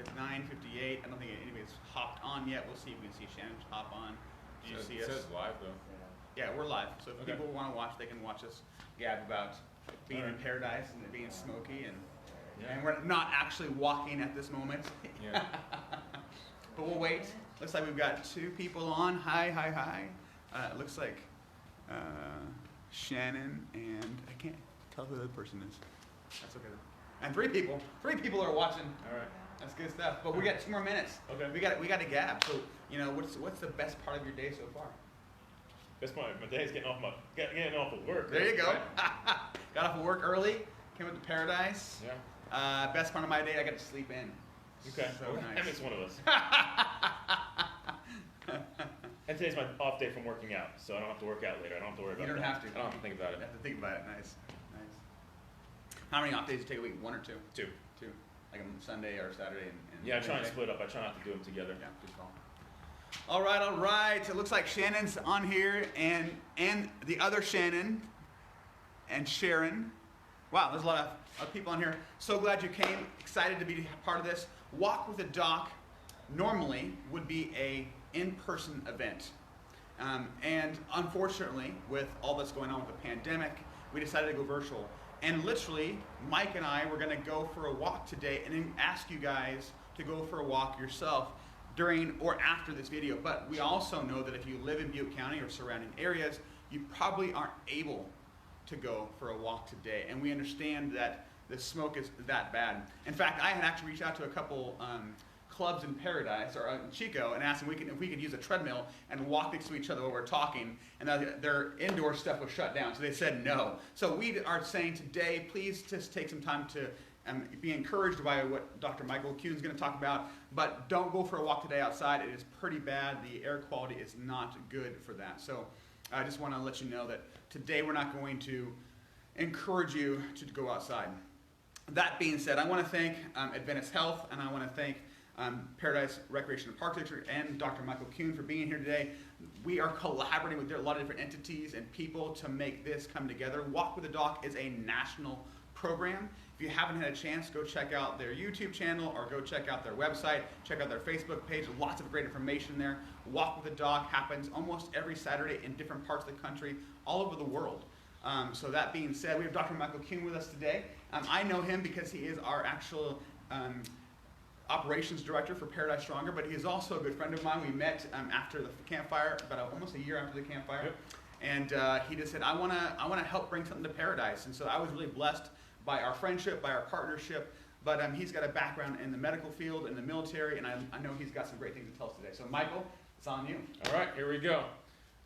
It's 9:58. I don't think anybody's hopped on yet. We'll see if we can see Shannon hop on. Do you see us? It says live though. Yeah, we're live. So if Okay. people want to watch, they can watch us gab about being in paradise and it being smoky, and we're not actually walking at this moment. Yeah. But we'll wait. Looks like we've got 2 people on. Hi. It looks like Shannon and I can't tell who the other person is. That's okay though. And 3 people. 3 people are watching. All right. That's good stuff. But we got 2 more minutes. Okay. We got to gab. So what's the best part of your day so far? Best part of my day is getting off of work. There you go. Right? Got off of work early. Came up to Paradise. Yeah. Best part of my day, I got to sleep in. Okay. So nice. Emmett's one of us. And today's my off day from working out, so I don't have to work out later. I don't have to worry about it. You don't have to. I don't have to think about it. You have to think about it. Nice. How many off days do you take a week? 1 or 2? 2. 2. Like on Sunday or Saturday and Yeah, I try and Wednesday? split up. I try not to do them together. Yeah, good call. All right. It looks like Shannon's on here and the other Shannon and Sharon. Wow, there's a lot of people on here. So glad you came. Excited to be part of this. Walk with a Doc normally would be a in-person event. And unfortunately, with all that's going on with the pandemic, we decided to go virtual. And literally, Mike and I were going to go for a walk today and then ask you guys to go for a walk yourself during or after this video. But we also know that if you live in Butte County or surrounding areas, you probably aren't able to go for a walk today. And we understand that the smoke is that bad. In fact, I had actually reached out to a couple clubs in Paradise or in Chico and asked them if we could use a treadmill and walk next to each other while we're talking, and their indoor stuff was shut down, so they said no. So we are saying today, please just take some time to be encouraged by what Dr. Michael Kuhne is going to talk about, but don't go for a walk today outside. It is pretty bad. The air quality is not good for that. So I just want to let you know that today we're not going to encourage you to go outside. That being said, I want to thank Adventist Health, and I want to thank Paradise Recreation and Park District and Dr. Michael Kuhne for being here today. We are collaborating with a lot of different entities and people to make this come together. Walk with the Doc is a national program. If you haven't had a chance, go check out their YouTube channel or go check out their website, check out their Facebook page. Lots of great information there. Walk with the Doc happens almost every Saturday in different parts of the country, all over the world. So that being said, we have Dr. Michael Kuhne with us today. I know him because he is our actual operations director for Paradise Stronger, but he is also a good friend of mine. We met after the campfire, about almost a year after the campfire, Yep. And he just said, I want to help bring something to Paradise. And so I was really blessed by our friendship, by our partnership, but he's got a background in the medical field, in the military, and I know he's got some great things to tell us today. So Michael, it's on you. All right, here we go.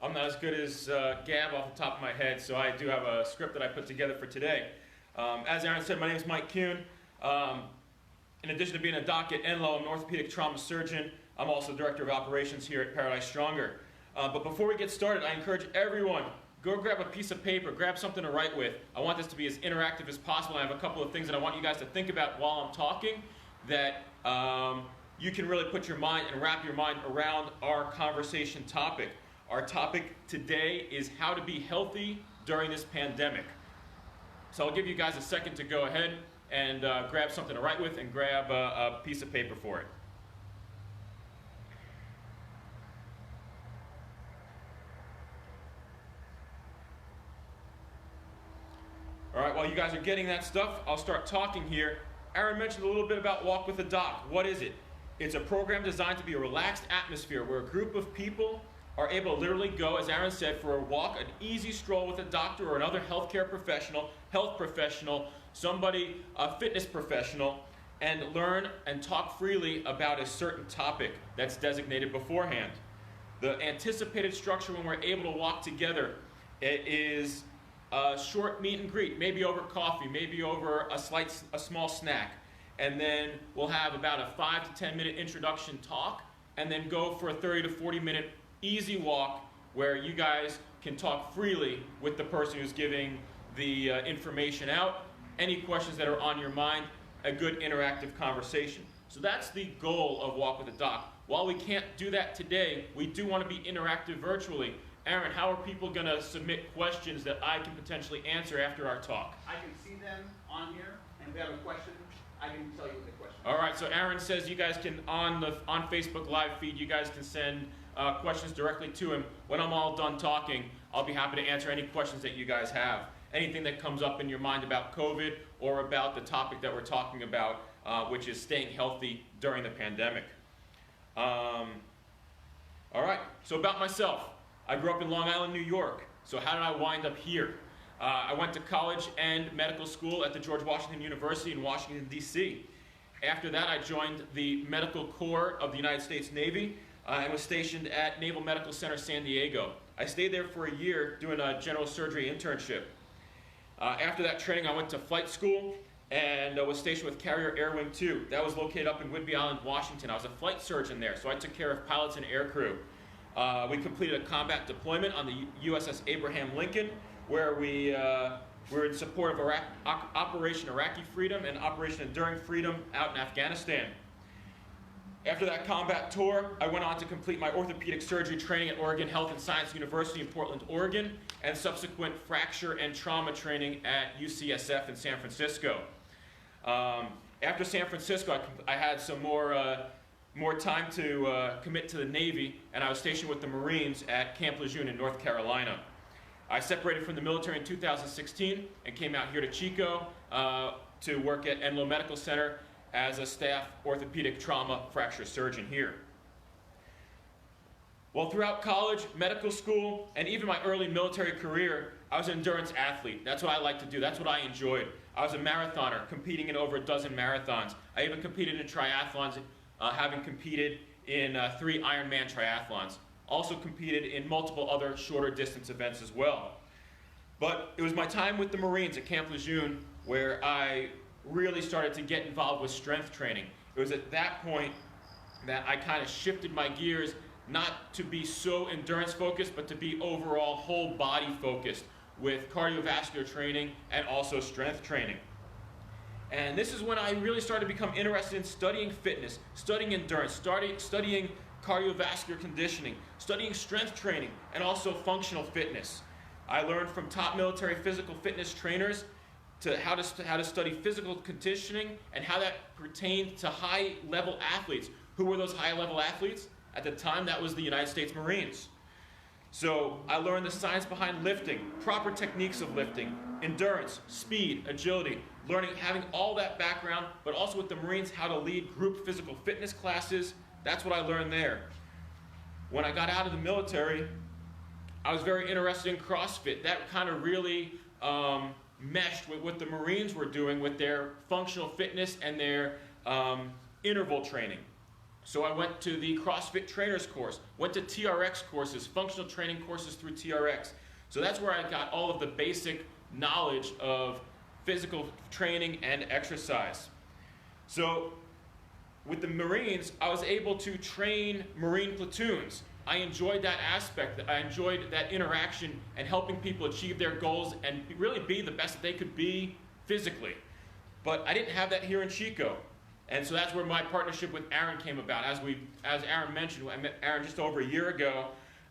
I'm not as good as Gab off the top of my head, so I do have a script that I put together for today. As Aaron said, my name is Mike Kuhne. In addition to being a doc at Enloe, I'm an orthopedic trauma surgeon. I'm also director of operations here at Paradise Stronger. But before we get started, I encourage everyone, go grab a piece of paper, grab something to write with. I want this to be as interactive as possible. I have a couple of things that I want you guys to think about while I'm talking that you can really put your mind and wrap your mind around our conversation topic. Our topic today is how to be healthy during this pandemic. So I'll give you guys a second to go ahead and grab something to write with and grab a piece of paper for it. All right, while you guys are getting that stuff, I'll start talking here. Aaron mentioned a little bit about Walk with a Doc. What is it? It's a program designed to be a relaxed atmosphere where a group of people are able to literally go, as Aaron said, for a walk, an easy stroll with a doctor or another healthcare professional, health professional, somebody, a fitness professional, and learn and talk freely about a certain topic that's designated beforehand. The anticipated structure when we're able to walk together is a short meet and greet, maybe over coffee, maybe over a small snack, and then we'll have about a 5 to 10 minute introduction talk, and then go for a 30 to 40 minute easy walk where you guys can talk freely with the person who's giving the information out. Any questions that are on your mind, a good interactive conversation. So that's the goal of Walk with a Doc. While we can't do that today, we do want to be interactive virtually. Aaron, how are people going to submit questions that I can potentially answer after our talk? I can see them on here, and if they have a question, I can tell you what the question is. All right, so Aaron says you guys can, on Facebook live feed, you guys can send questions directly to him. When I'm all done talking, I'll be happy to answer any questions that you guys have. Anything that comes up in your mind about COVID or about the topic that we're talking about, which is staying healthy during the pandemic. All right, so about myself. I grew up in Long Island, New York. So how did I wind up here? I went to college and medical school at the George Washington University in Washington, D.C. After that, I joined the Medical Corps of the United States Navy and was stationed at Naval Medical Center, San Diego. I stayed there for a year doing a general surgery internship. After that training, I went to flight school and was stationed with Carrier Air Wing 2. That was located up in Whidbey Island, Washington. I was a flight surgeon there, so I took care of pilots and aircrew. We completed a combat deployment on the USS Abraham Lincoln, where we were in support of Operation Iraqi Freedom and Operation Enduring Freedom out in Afghanistan. After that combat tour, I went on to complete my orthopedic surgery training at Oregon Health and Science University in Portland, Oregon, and subsequent fracture and trauma training at UCSF in San Francisco. After San Francisco, I had some more time to commit to the Navy, and I was stationed with the Marines at Camp Lejeune in North Carolina. I separated from the military in 2016 and came out here to Chico to work at Enloe Medical Center as a staff orthopedic trauma fracture surgeon here. Well, throughout college, medical school, and even my early military career, I was an endurance athlete. That's what I like to do. That's what I enjoyed. I was a marathoner, competing in over a dozen marathons. I even competed in triathlons, having competed in 3 Ironman triathlons. Also competed in multiple other shorter distance events as well. But it was my time with the Marines at Camp Lejeune where I really started to get involved with strength training. It was at that point that I kind of shifted my gears, not to be so endurance focused, but to be overall whole body focused with cardiovascular training and also strength training. And this is when I really started to become interested in studying fitness, studying endurance, studying cardiovascular conditioning, studying strength training, and also functional fitness. I learned from top military physical fitness trainers to how to study physical conditioning and how that pertained to high-level athletes. Who were those high-level athletes? At the time, that was the United States Marines. So I learned the science behind lifting, proper techniques of lifting, endurance, speed, agility, having all that background, but also with the Marines, how to lead group physical fitness classes. That's what I learned there. When I got out of the military, I was very interested in CrossFit. That kind of really meshed with what the Marines were doing with their functional fitness and their interval training. So I went to the CrossFit Trainers course, went to TRX courses, functional training courses through TRX. So that's where I got all of the basic knowledge of physical training and exercise. So with the Marines, I was able to train Marine platoons. I enjoyed that aspect. I enjoyed that interaction and helping people achieve their goals and really be the best that they could be physically. But I didn't have that here in Chico. And so that's where my partnership with Aaron came about. As Aaron mentioned, I met Aaron just over a year ago,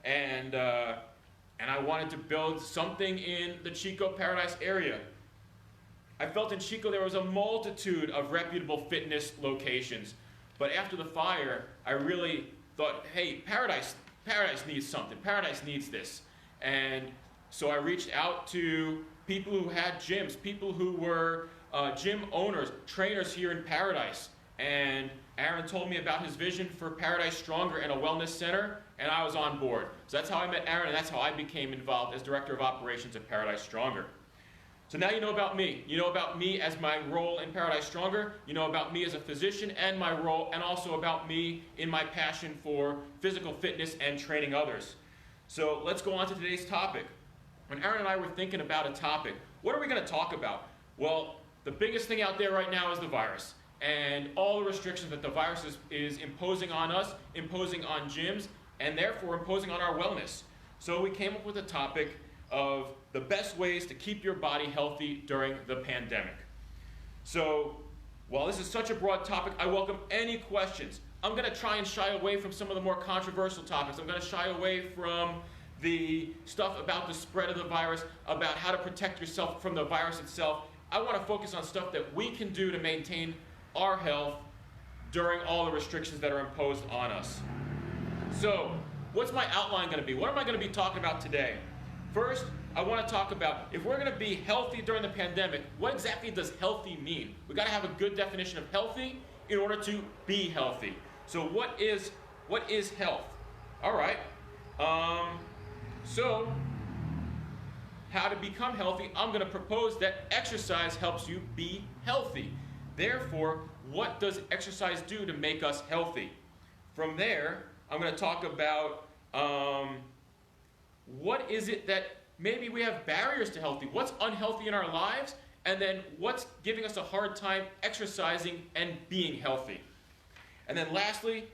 and I wanted to build something in the Chico Paradise area. I felt in Chico there was a multitude of reputable fitness locations. But after the fire, I really thought, hey, Paradise needs something. Paradise needs this. And so I reached out to people who had gyms, people who were gym owners, trainers here in Paradise. And Aaron told me about his vision for Paradise Stronger and a wellness center, and I was on board. So that's how I met Aaron, and that's how I became involved as Director of Operations at Paradise Stronger. So now you know about me. You know about me as my role in Paradise Stronger. You know about me as a physician and my role, and also about me in my passion for physical fitness and training others. So let's go on to today's topic. When Aaron and I were thinking about a topic, what are we going to talk about? Well, the biggest thing out there right now is the virus. And all the restrictions that the virus is imposing on us, imposing on gyms, and therefore imposing on our wellness. So we came up with a topic of the best ways to keep your body healthy during the pandemic. So, while this is such a broad topic, I welcome any questions. I'm going to try and shy away from some of the more controversial topics. I'm going to shy away from the stuff about the spread of the virus, about how to protect yourself from the virus itself. I want to focus on stuff that we can do to maintain our health during all the restrictions that are imposed on us. So, what's my outline going to be? What am I going to be talking about today? First, I want to talk about, if we're going to be healthy during the pandemic, what exactly does healthy mean? We've got to have a good definition of healthy in order to be healthy. So what is health? All right. So, how to become healthy? I'm going to propose that exercise helps you be healthy. Therefore, what does exercise do to make us healthy? From there, I'm going to talk about what is it that maybe we have barriers to healthy. What's unhealthy in our lives? And then what's giving us a hard time exercising and being healthy? And then lastly,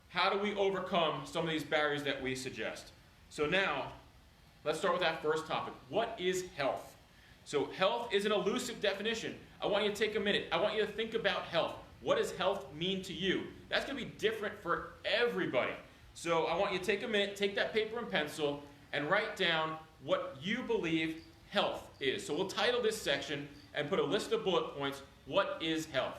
how do we overcome some of these barriers that we suggest? So now, let's start with that first topic. What is health? So health is an elusive definition. I want you to take a minute. I want you to think about health. What does health mean to you? That's going to be different for everybody. So I want you to take a minute, take that paper and pencil, and write down what you believe health is. So we'll title this section and put a list of bullet points. What is health?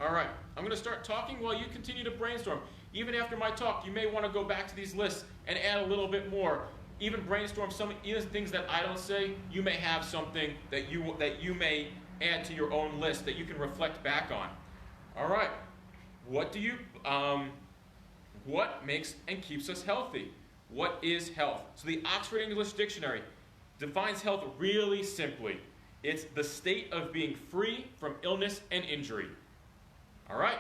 All right, I'm going to start talking while you continue to brainstorm. Even after my talk, you may want to go back to these lists and add a little bit more. Even brainstorm some even things that I don't say. You may have something that you may add to your own list that you can reflect back on. All right, what makes and keeps us healthy? What is health? So the Oxford English Dictionary defines health really simply. It's the state of being free from illness and injury. All right,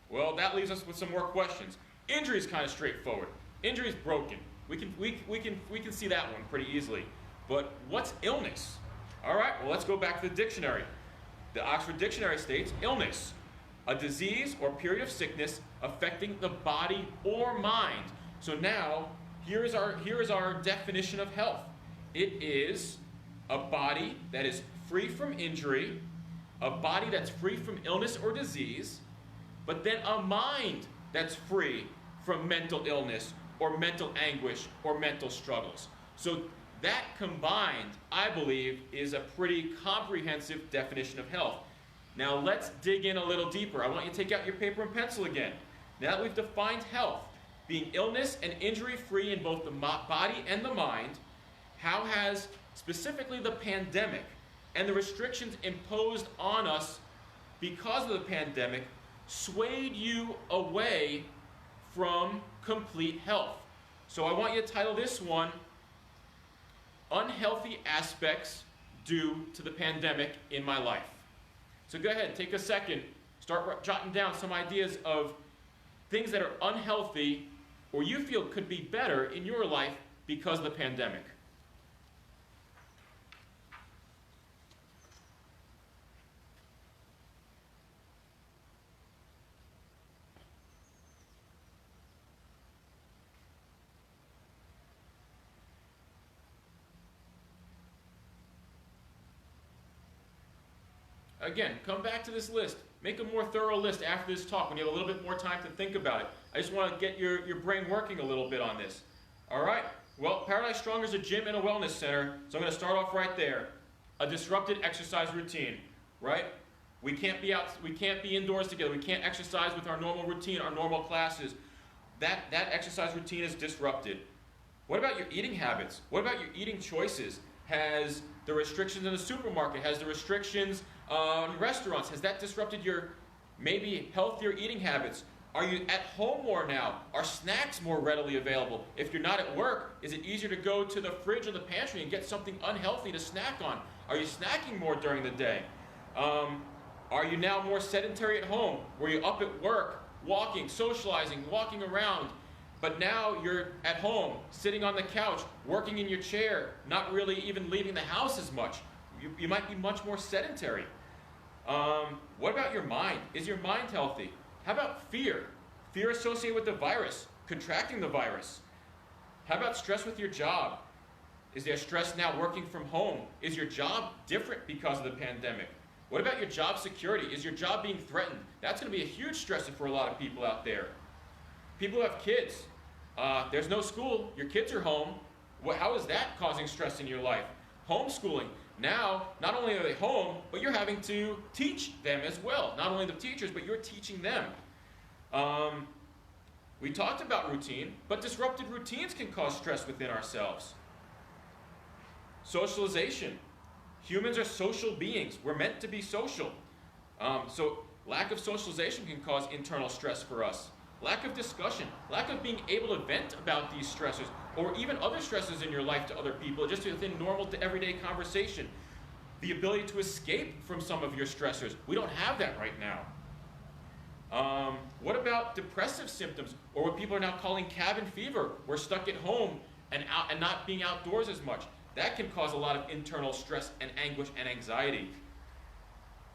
well, that leaves us with some more questions. Injury is kind of straightforward. Injury is broken. We can see that one pretty easily. But what's illness? All right, well, let's go back to the dictionary. The Oxford Dictionary states illness, a disease or period of sickness affecting the body or mind. So now, here is our definition of health. It is a body that is free from injury, a body that's free from illness or disease, but then a mind that's free from mental illness or mental anguish or mental struggles. So that combined, I believe, is a pretty comprehensive definition of health. Now let's dig in a little deeper. I want you to take out your paper and pencil again. Now that we've defined health, being illness and injury-free in both the body and the mind, how has specifically the pandemic and the restrictions imposed on us because of the pandemic swayed you away from complete health? So I want you to title this one, Unhealthy Aspects Due to the Pandemic in My Life. So go ahead, take a second, start jotting down some ideas of things that are unhealthy or you feel could be better in your life because of the pandemic. Again, come back to this list. Make a more thorough list after this talk when you have a little bit more time to think about it. I just want to get your brain working a little bit on this. All right. Well, Paradise Stronger is a gym and a wellness center, so I'm going to start off right there. A disrupted exercise routine, right? We can't be indoors together. We can't exercise with our normal routine, our normal classes. That exercise routine is disrupted. What about your eating habits? What about your eating choices? Has the restrictions in the supermarket, has the restrictions in restaurants, has that disrupted your maybe healthier eating habits? Are you at home more now? Are snacks more readily available? If you're not at work, is it easier to go to the fridge or the pantry and get something unhealthy to snack on? Are you snacking more during the day? Are you now more sedentary at home? Were you up at work, walking, socializing, walking around, but now you're at home, sitting on the couch, working in your chair, not really even leaving the house as much? You might be much more sedentary. What about your mind? Is your mind healthy? How about fear? Fear associated with the virus, contracting the virus. How about stress with your job? Is there stress now working from home? Is your job different because of the pandemic? What about your job security? Is your job being threatened? That's going to be a huge stressor for a lot of people out there. People who have kids, there's no school, your kids are home. How is that causing stress in your life? Homeschooling. Now, not only are they home, but you're having to teach them as well. Not only the teachers, but you're teaching them. We talked about routine, but disrupted routines can cause stress within ourselves. Socialization. Humans are social beings. We're meant to be social. So lack of socialization can cause internal stress for us. Lack of discussion, lack of being able to vent about these stressors, or even other stresses in your life to other people, just within normal to everyday conversation. The ability to escape from some of your stressors. We don't have that right now. What about depressive symptoms, or what people are now calling cabin fever? We're stuck at home and not being outdoors as much. That can cause a lot of internal stress and anguish and anxiety.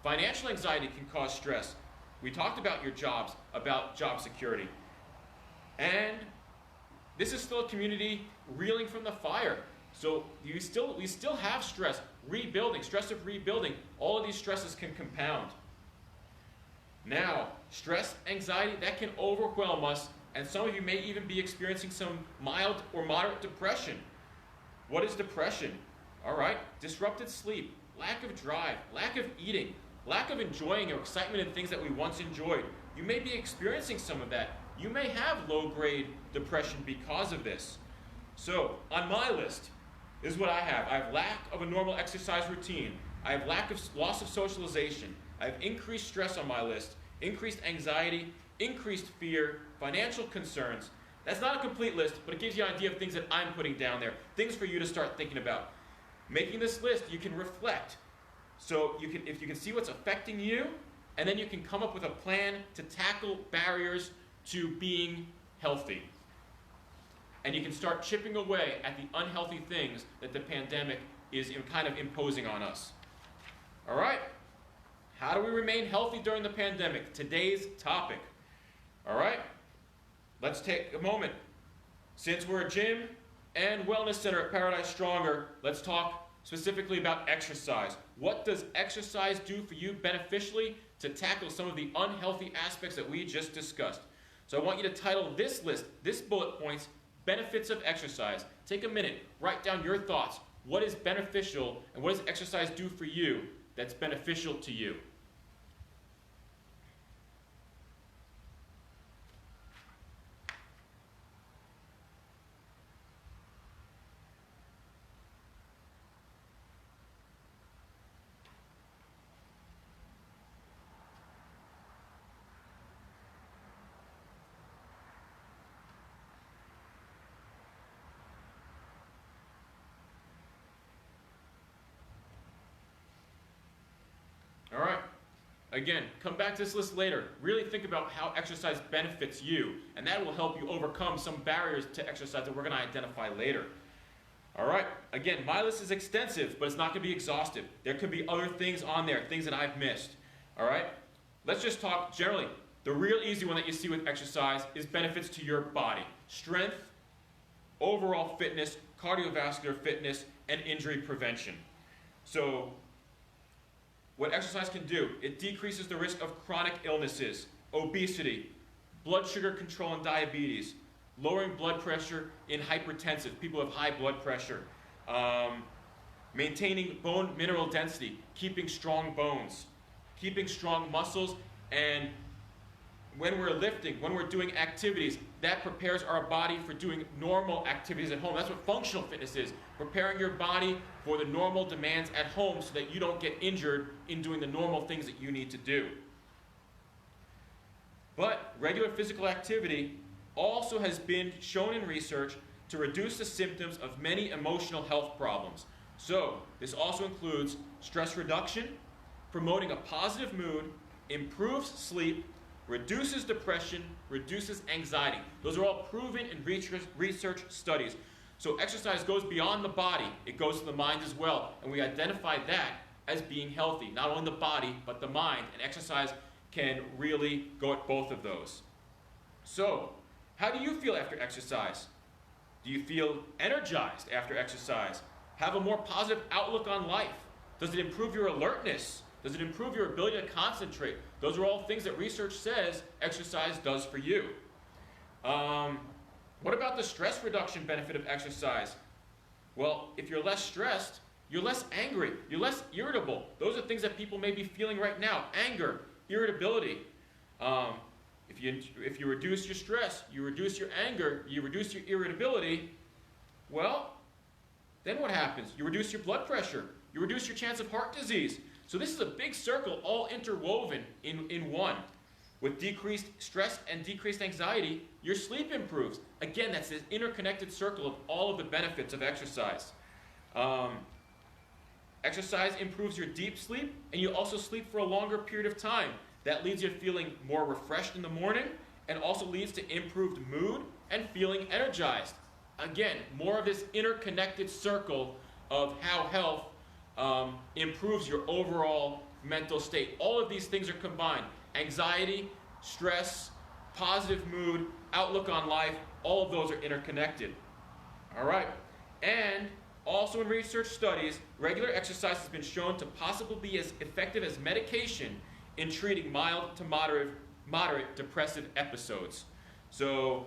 Financial anxiety can cause stress. We talked about your jobs, about job security. And this is still a community reeling from the fire. So we still have stress, rebuilding, stress of rebuilding. All of these stresses can compound. Now, stress, anxiety, that can overwhelm us, and some of you may even be experiencing some mild or moderate depression. What is depression? All right, disrupted sleep, lack of drive, lack of eating, lack of enjoying or excitement in things that we once enjoyed. You may be experiencing some of that. You may have low-grade depression because of this. So, on my list, this is what I have. I have lack of a normal exercise routine. I have loss of socialization. I have increased stress on my list, increased anxiety, increased fear, financial concerns. That's not a complete list, but it gives you an idea of things that I'm putting down there, things for you to start thinking about. Making this list, you can reflect. So if you can see what's affecting you, and then you can come up with a plan to tackle barriers to being healthy. And you can start chipping away at the unhealthy things that the pandemic is kind of imposing on us. All right? How do we remain healthy during the pandemic? Today's topic. All right? Let's take a moment. Since we're a gym and wellness center at Paradise Stronger, let's talk specifically about exercise. What does exercise do for you beneficially to tackle some of the unhealthy aspects that we just discussed? So I want you to title this list, this bullet points, Benefits of Exercise. Take a minute, write down your thoughts. What is beneficial and what does exercise do for you that's beneficial to you? All right. Again, come back to this list later. Really think about how exercise benefits you, and that will help you overcome some barriers to exercise that we're going to identify later. All right. Again, my list is extensive, but it's not going to be exhaustive. There could be other things on there, things that I've missed. All right. Let's just talk generally. The real easy one that you see with exercise is benefits to your body. Strength, overall fitness, cardiovascular fitness, and injury prevention. So, what exercise can do, it decreases the risk of chronic illnesses, obesity, blood sugar control and diabetes, lowering blood pressure in hypertensive, people with high blood pressure, maintaining bone mineral density, keeping strong bones, keeping strong muscles, and when we're lifting, when we're doing activities, that prepares our body for doing normal activities at home. That's what functional fitness is, preparing your body for the normal demands at home so that you don't get injured in doing the normal things that you need to do. But regular physical activity also has been shown in research to reduce the symptoms of many emotional health problems. So, this also includes stress reduction, promoting a positive mood, improves sleep, reduces depression, reduces anxiety. Those are all proven in research studies. So exercise goes beyond the body, it goes to the mind as well. And we identify that as being healthy, not only the body, but the mind. And exercise can really go at both of those. So, how do you feel after exercise? Do you feel energized after exercise? Have a more positive outlook on life? Does it improve your alertness? Does it improve your ability to concentrate? Those are all things that research says exercise does for you. What about the stress reduction benefit of exercise? Well, if you're less stressed, you're less angry, you're less irritable. Those are things that people may be feeling right now. Anger, irritability. If you reduce your stress, you reduce your anger, you reduce your irritability, well, then what happens? You reduce your blood pressure, you reduce your chance of heart disease. So this is a big circle all interwoven in one. With decreased stress and decreased anxiety, your sleep improves. Again, that's this interconnected circle of all of the benefits of exercise. Exercise improves your deep sleep, and you also sleep for a longer period of time. That leads you to feeling more refreshed in the morning, and also leads to improved mood and feeling energized. Again, more of this interconnected circle of how health improves your overall mental state. All of these things are combined. Anxiety, stress, positive mood, outlook on life, all of those are interconnected. All right. And also in research studies, regular exercise has been shown to possibly be as effective as medication in treating mild to moderate depressive episodes. So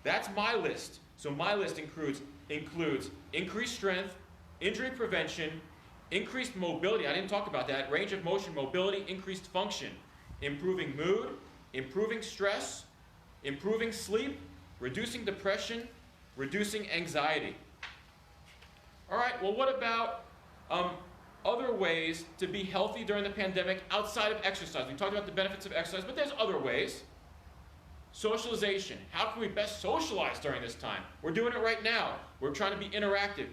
that's my list. So my list includes increased strength, injury prevention, increased mobility, I didn't talk about that, range of motion, mobility, increased function, improving mood, improving stress, improving sleep, reducing depression, reducing anxiety. All right, well, what about other ways to be healthy during the pandemic outside of exercise? We talked about the benefits of exercise, but there's other ways. Socialization. How can we best socialize during this time? We're doing it right now. We're trying to be interactive.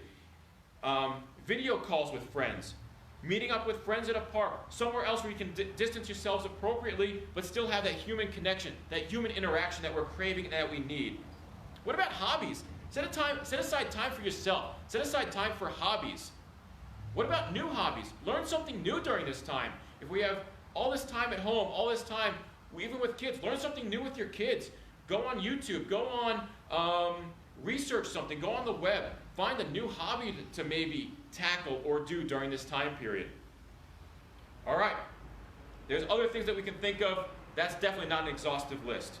Video calls with friends. Meeting up with friends at a park. Somewhere else where you can distance yourselves appropriately, but still have that human connection, that human interaction that we're craving and that we need. What about hobbies? Set aside time for yourself. Set aside time for hobbies. What about new hobbies? Learn something new during this time. If we have all this time at home, all this time, even with kids, learn something new with your kids. Go on YouTube, go on, research something, go on the web. Find a new hobby to maybe tackle or do during this time period. All right. There's other things that we can think of. That's definitely not an exhaustive list.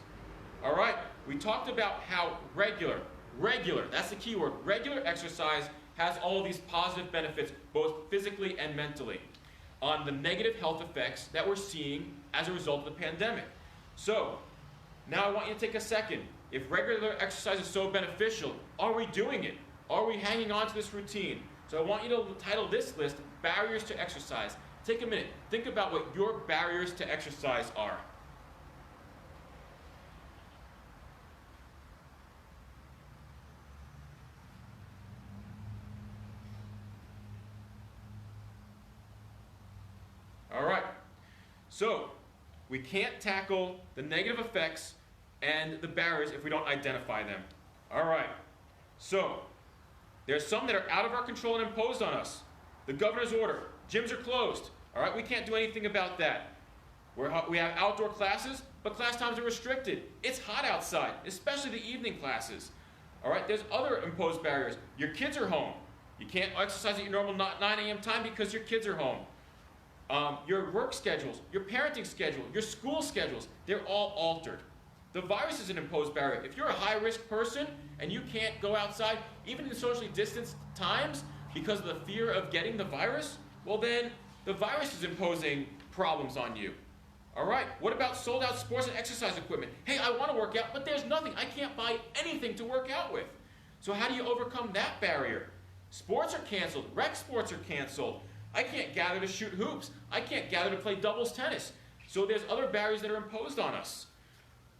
All right. We talked about how regular, that's the key word, regular exercise has all of these positive benefits, both physically and mentally, on the negative health effects that we're seeing as a result of the pandemic. So, now I want you to take a second. If regular exercise is so beneficial, are we doing it? Are we hanging on to this routine? So I want you to title this list, Barriers to Exercise. Take a minute. Think about what your barriers to exercise are. All right. So, we can't tackle the negative effects and the barriers if we don't identify them. All right. So, there's some that are out of our control and imposed on us. The governor's order. Gyms are closed. All right, we can't do anything about that. We have outdoor classes, but class times are restricted. It's hot outside, especially the evening classes. All right, there's other imposed barriers. Your kids are home. You can't exercise at your normal 9 a.m. time because your kids are home. Your work schedules, your parenting schedule, your school schedules, they're all altered. The virus is an imposed barrier. If you're a high-risk person and you can't go outside, even in socially distanced times, because of the fear of getting the virus, well then, the virus is imposing problems on you. All right, what about sold-out sports and exercise equipment? Hey, I want to work out, but there's nothing. I can't buy anything to work out with. So how do you overcome that barrier? Sports are canceled. Rec sports are canceled. I can't gather to shoot hoops. I can't gather to play doubles tennis. So there's other barriers that are imposed on us.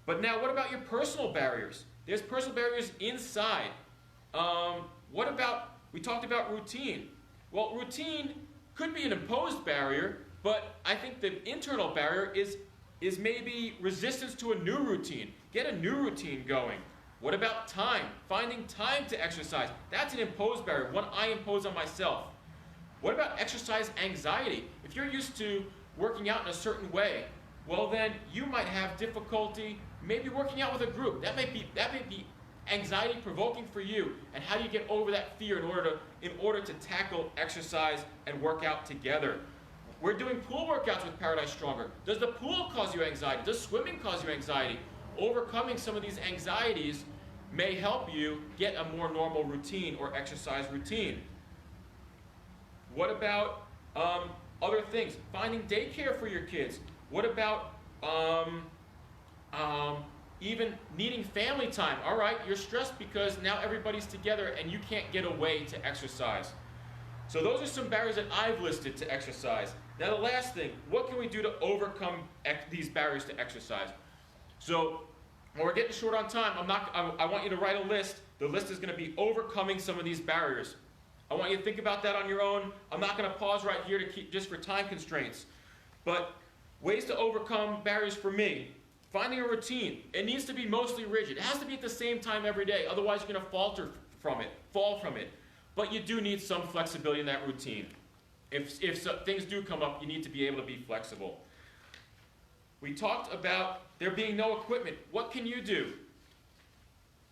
But now, what about your personal barriers? There's personal barriers inside. What about, we talked about routine. Well, routine could be an imposed barrier, but I think the internal barrier is maybe resistance to a new routine. Get a new routine going. What about time? Finding time to exercise. That's an imposed barrier, one I impose on myself. What about exercise anxiety? If you're used to working out in a certain way, well then you might have difficulty maybe working out with a group. That may be anxiety provoking for you. And how do you get over that fear in order to tackle exercise and work out together? We're doing pool workouts with Paradise Stronger. Does the pool cause you anxiety? Does swimming cause you anxiety? Overcoming some of these anxieties may help you get a more normal routine or exercise routine. What about other things? Finding daycare for your kids. What about even needing family time? All right, you're stressed because now everybody's together and you can't get away to exercise. So those are some barriers that I've listed to exercise. Now the last thing, what can we do to overcome these barriers to exercise? So when we're getting short on time, I want you to write a list. The list is going to be overcoming some of these barriers. I want you to think about that on your own. I'm not going to pause right here to keep just for time constraints. But ways to overcome barriers for me. Finding a routine. It needs to be mostly rigid. It has to be at the same time every day. Otherwise, you're going to fall from it. But you do need some flexibility in that routine. If things do come up, you need to be able to be flexible. We talked about there being no equipment. What can you do?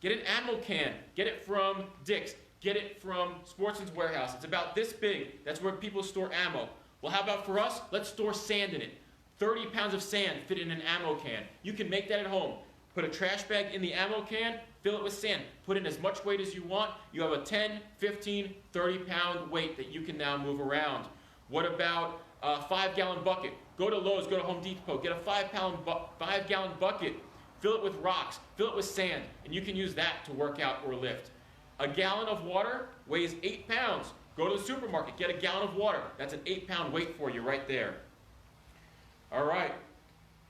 Get an ammo can. Get it from Dick's. Get it from Sportsman's Warehouse. It's about this big. That's where people store ammo. Well, how about for us? Let's store sand in it. 30 pounds of sand fit in an ammo can. You can make that at home. Put a trash bag in the ammo can, fill it with sand. Put in as much weight as you want. You have a 10, 15, 30-pound weight that you can now move around. What about a 5-gallon bucket? Go to Lowe's, go to Home Depot, get a 5-gallon bucket, fill it with rocks, fill it with sand, and you can use that to work out or lift. A gallon of water weighs 8 pounds. Go to the supermarket, get a gallon of water. That's an 8-pound weight for you right there. All right.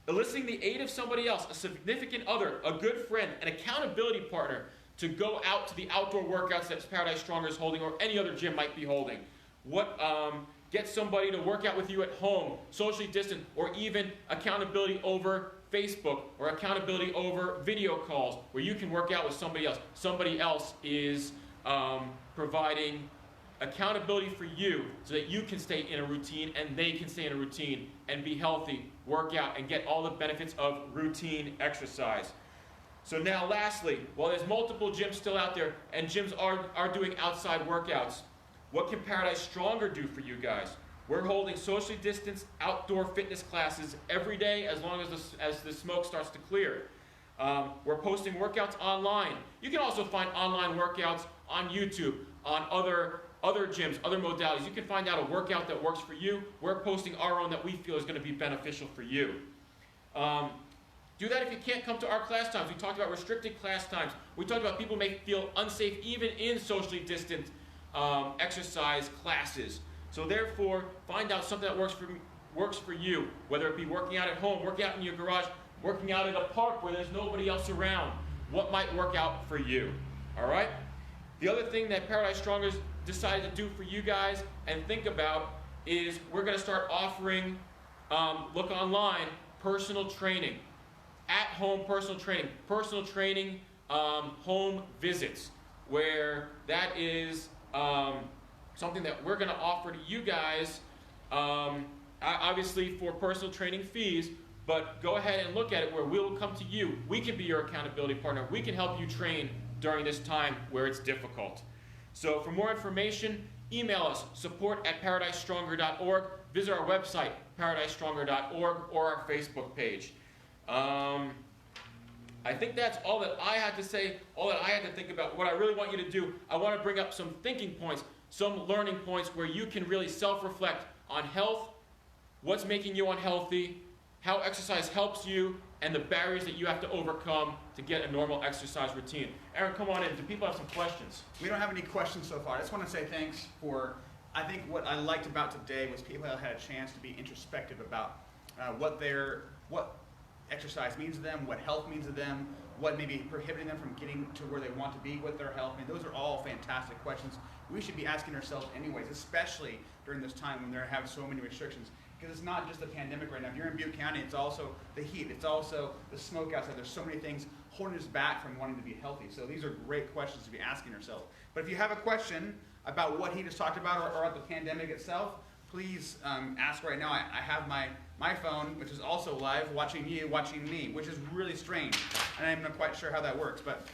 Eliciting the aid of somebody else, a significant other, a good friend, an accountability partner to go out to the outdoor workouts that Paradise Stronger is holding or any other gym might be holding. Get somebody to work out with you at home, socially distant, or even accountability over Facebook or accountability over video calls where you can work out with somebody else. Somebody else is providing accountability for you so that you can stay in a routine and they can stay in a routine and be healthy, work out, and get all the benefits of routine exercise. So now lastly, while there's multiple gyms still out there and gyms are doing outside workouts, what can Paradise Stronger do for you guys? We're holding socially distanced outdoor fitness classes every day as long as the smoke starts to clear. We're posting workouts online. You can also find online workouts on YouTube, on other gyms, other modalities. You can find out a workout that works for you. We're posting our own that we feel is going to be beneficial for you. Do that if you can't come to our class times. We talked about restricted class times. We talked about people may feel unsafe even in socially distant exercise classes. So therefore, find out something that works for you, whether it be working out at home, working out in your garage, working out at a park where there's nobody else around. What might work out for you? All right? The other thing that Paradise Strongers decided to do for you guys and think about is we're going to start offering, look online, personal training. At-home personal training, home visits, where that is something that we're going to offer to you guys, obviously for personal training fees, but go ahead and look at it where we'll come to you. We can be your accountability partner. We can help you train during this time where it's difficult. So for more information, email us, support@paradisestronger.org, visit our website, paradisestronger.org, or our Facebook page. I think that's all that I had to say, all that I had to think about. What I really want you to do, I want to bring up some thinking points, some learning points where you can really self-reflect on health, what's making you unhealthy, how exercise helps you, and the barriers that you have to overcome to get a normal exercise routine. Aaron, come on in. Do people have some questions? We don't have any questions so far. I just want to say thanks for, I think what I liked about today was people had a chance to be introspective about what exercise means to them, what health means to them, what may be prohibiting them from getting to where they want to be with their health. I mean, those are all fantastic questions we should be asking ourselves anyways, especially during this time when they have so many restrictions. Because it's not just the pandemic right now. If you're in Butte County, it's also the heat. It's also the smoke outside. There's so many things holding us back from wanting to be healthy. So these are great questions to be asking ourselves. But if you have a question about what he just talked about or about the pandemic itself, please ask right now. I have my phone, which is also live, watching you, watching me, which is really strange. And I'm not quite sure how that works. But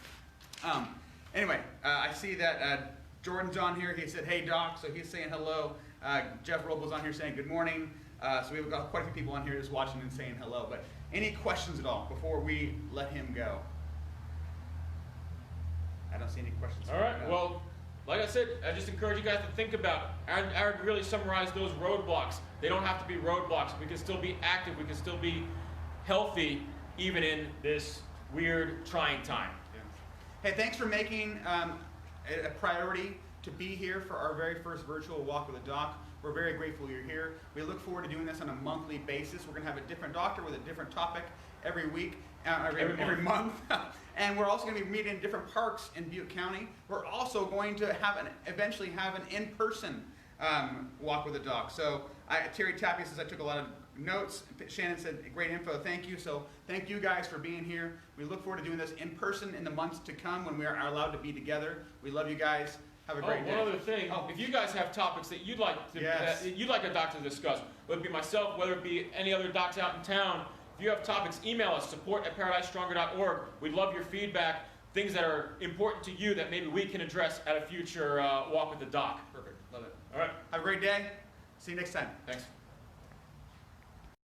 anyway, I see that Jordan's on here. He said, hey, Doc, so he's saying hello. Jeff Robles on here saying good morning. So we've got quite a few people on here just watching and saying hello. But any questions at all before we let him go? I don't see any questions. All right, well, like I said, I just encourage you guys to think about, Aaron really summarized those roadblocks. They don't have to be roadblocks. We can still be active. We can still be healthy, even in this weird, trying time. Yeah. Hey, thanks for making a priority to be here for our very first virtual Walk with a Doc. We're very grateful you're here. We look forward to doing this on a monthly basis. We're going to have a different doctor with a different topic every week, every month. And we're also going to be meeting in different parks in Butte County. We're also going to eventually have an in-person Walk with a Doc. So Terry Tappy says I took a lot of notes. Shannon said great info, thank you. So thank you guys for being here. We look forward to doing this in person in the months to come when we are allowed to be together. We love you guys. Have a great day. One other thing, if you guys have topics that you'd like a doctor to discuss, whether it be myself, whether it be any other docs out in town, if you have topics, email us, support@paradisestronger.org. We'd love your feedback, things that are important to you that maybe we can address at a future Walk with the Doc. Perfect. Love it. All right. Have a great day. See you next time. Thanks.